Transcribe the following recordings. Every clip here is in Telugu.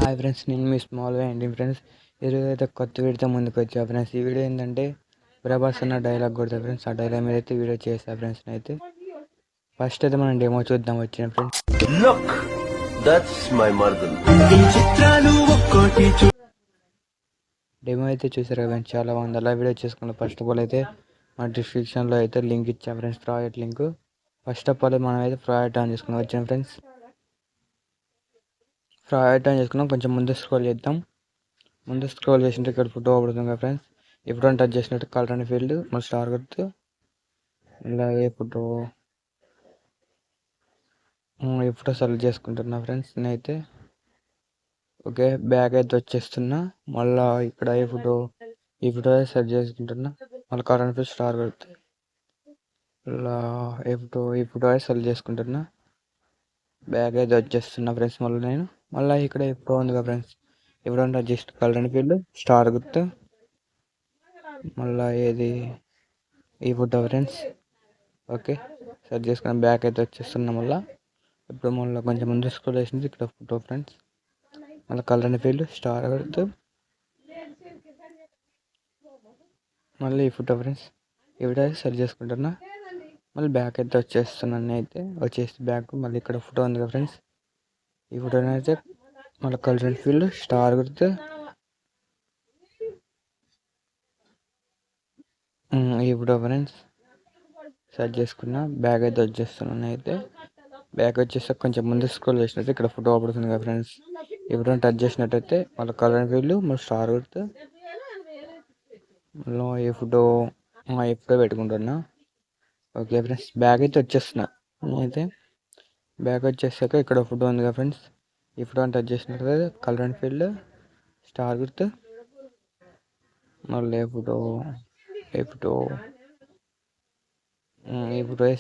హాయ్ ఫ్రెండ్స్, నేను మీ స్మాల్గా ఏంటి ఫ్రెండ్స్. ఈరోజు అయితే కొత్త వీడియోతో ముందుకు వచ్చా ఫ్రెండ్స్. ఈ వీడియో ఏంటంటే ప్రభాస్ అన్న డైలాగ్ కొడతా ఫ్రెండ్స్. ఆ డైలాగ్ మీద అయితే వీడియో చేస్తా ఫ్రెండ్స్. అయితే ఫస్ట్ అయితే మనం డెమో చూద్దాం వచ్చిన ఫ్రెండ్స్. లుక్ దట్స్ మై మర్దల్. డెమో అయితే చూసారు కదా ఫ్రెండ్స్, చాలా బాగుంది. అలా వీడియో చేసుకున్నాం. ఫస్ట్ ఆఫ్ ఆల్ అయితే మా డిస్క్రిప్షన్లో అయితే లింక్ ఇచ్చాం friends, project link. First of all మనం అయితే ప్రాజెక్ట్ ఆన్ చేసుకున్నాం వచ్చిన ఫ్రెండ్స్. ప్రాజెక్ట్ ఆన్ చేసుకున్నాం. కొంచెం ముందు స్క్రోల్ చేద్దాం. ముందు స్క్రోల్ చేసినట్టు ఇక్కడ ఫోటో పడుతుంది కదా ఫ్రెండ్స్. ఇప్పుడు టచ్ చేసినట్టు కలర్ అండ్ ఫీల్డ్ మళ్ళీ స్టార్ గుర్తు. ఇలా ఏ ఫోటో సెలెక్ట్ చేసుకుంటున్నా ఫ్రెండ్స్ నేనైతే. ఓకే, బ్యాక్ అయితే వచ్చేస్తున్నా. మళ్ళీ ఇక్కడ ఈ ఫోటో సెలెక్ట్ చేసుకుంటున్నా. మళ్ళీ కలర్ అండ్ ఫీల్డ్ స్టార్ గుర్తు. ఇలా ఈ ఫోటో సెలెక్ట్ చేసుకుంటున్నా. బ్యాక్ అయితే వచ్చేస్తున్నా ఫ్రెండ్స్. మళ్ళీ ఇక్కడ ఈ ఫోటో ఉంది కదా ఫ్రెండ్స్. ఇప్పుడు just colour and field star గుర్తు. మళ్ళీ ఏది ఈ ఫోటో ఫ్రెండ్స్. ఓకే, సెట్ చేసుకుని బ్యాక్ అయితే వచ్చేస్తున్నా. ఇప్పుడు కొంచెం ముందు స్క్రోల్ చేసింది ఇక్కడ ఫోటో ఫ్రెండ్స్. మళ్ళీ కలర్ అండ్ ఫీల్డ్ స్టార్ గుర్తు. మళ్ళీ ఈ ఫోటో ఫ్రెండ్స్. ఈ ఫోటో సెట్ చేసుకుంటున్నా. మళ్ళీ బ్యాక్ అయితే వచ్చేస్తున్నాను. అయితే వచ్చేసి బ్యాక్ మళ్ళీ ఇక్కడ ఫోటో ఉంది కదా ఫ్రెండ్స్. ఈ ఫోటోని అయితే మళ్ళీ కలర్ అండ్ ఫీల్డ్ స్టార్ గుర్తు. ఈ ఫోటో ఫ్రెండ్స్ సెట్ చేసుకున్నా. బ్యాక్ అయితే వచ్చేస్తున్నాను. అయితే బ్యాక్ వచ్చేసాక కొంచెం ముందు స్క్రోల్ చేసినట్టు ఇక్కడ ఫోటో పడుతుంది కదా ఫ్రెండ్స్. ఈ ఫోటోని టచ్ చేసినట్టయితే మళ్ళీ కలర్ అండ్ ఫీల్డ్ మళ్ళీ స్టార్ గుర్తు. మళ్ళీ ఈ ఫోటో పెట్టుకుంటున్నా. ఓకే ఫ్రెండ్స్, బ్యాక్ అయితే వచ్చేస్తున్నా. అయితే బ్యాక్ వచ్చేసాక ఇక్కడ ఫోటో ఉంది కదా ఫ్రెండ్స్. ఈ ఫోటోని టచ్ చేసినట్టయితే కలర్ అండ్ ఫీల్డ్ స్టార్ గుర్తు. మళ్ళీ ఈ ఫోటో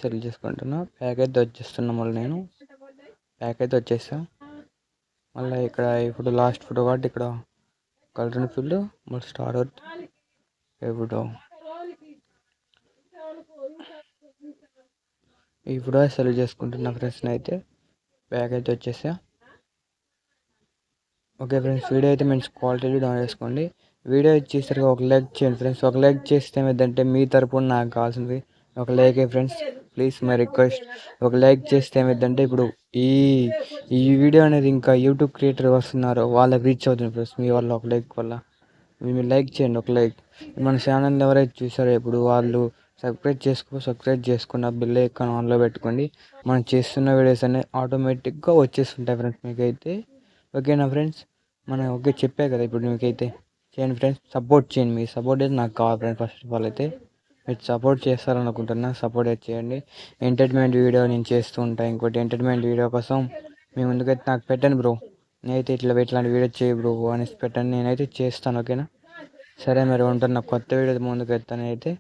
సెలెక్ట్ చేసుకుంటున్నా. బ్యాక్ అయితే వచ్చేస్తున్నా. మళ్ళీ నేను బ్యాక్ అయితే వచ్చేసా. మళ్ళీ ఇక్కడ ఈ ఫోటో లాస్ట్ ఫోటో కాబట్టి ఇక్కడ కలర్ అండ్ ఫీల్డ్ మళ్ళీ స్టార్ గుర్తు. ఈ ఫోటో సెలెక్ట్ చేసుకుంటున్నా ఫ్రెండ్స్. అయితే బ్యాక్ అయితే వచ్చేసా. ఓకే ఫ్రెండ్స్, వీడియో అయితే మంచి క్వాలిటీలో డౌన్ చేసుకోండి. వీడియో ఇచ్చేసరికి ఒక లైక్ చేయండి ఫ్రెండ్స్. ఒక లైక్ చేస్తే ఏమైందంటే మీ తరపున నాకు కావాల్సింది ఒక like friends. Please my request. ఒక లైక్ చేస్తే ఏమైందంటే ఇప్పుడు ఈ వీడియో అనేది ఇంకా యూట్యూబ్ క్రియేటర్ వస్తున్నారు, వాళ్ళకి రీచ్ అవుతుంది ఫ్రెండ్స్. మీ వల్ల ఒక లైక్ వల్ల మీరు లైక్ చేయండి. ఒక లైక్. మన ఛానల్ ఎవరైతే చూసారో ఇప్పుడు వాళ్ళు సబ్స్క్రైబ్ చేసుకున్న బెల్ ఐకాన్ ఆన్లో పెట్టుకోండి. మనం చేస్తున్న వీడియోస్ అనేవి ఆటోమేటిక్గా వచ్చేస్తుంటాయి ఫ్రెండ్స్ మీకైతే. ఓకేనా ఫ్రెండ్స్? ఓకే చెప్పే కదా ఇప్పుడు మీకైతే. చేయండి ఫ్రెండ్స్, సపోర్ట్ చేయండి. మీ సపోర్ట్ అయితే నాకు కావాలి ఫ్రెండ్స్. ఫస్ట్ ఆఫ్ ఆల్ అయితే మీరు సపోర్ట్ చేస్తారనుకుంటున్నా. సపోర్ట్ అయితే చేయండి. ఎంటర్టైన్మెంట్ వీడియో నేను చేస్తూ ఉంటాను. ఇంకోటి ఎంటర్టైన్మెంట్ వీడియో కోసం మీ ముందుకైతే నాకు పెట్టండి బ్రో. నేనైతే ఇట్లాంటి వీడియో చేయి బ్రో అనేసి పెట్టండి, నేనైతే చేస్తాను. ఓకేనా? సరే మరి ఉంటున్నా. కొత్త వీడియో ముందుకు ఎత్తాను అయితే.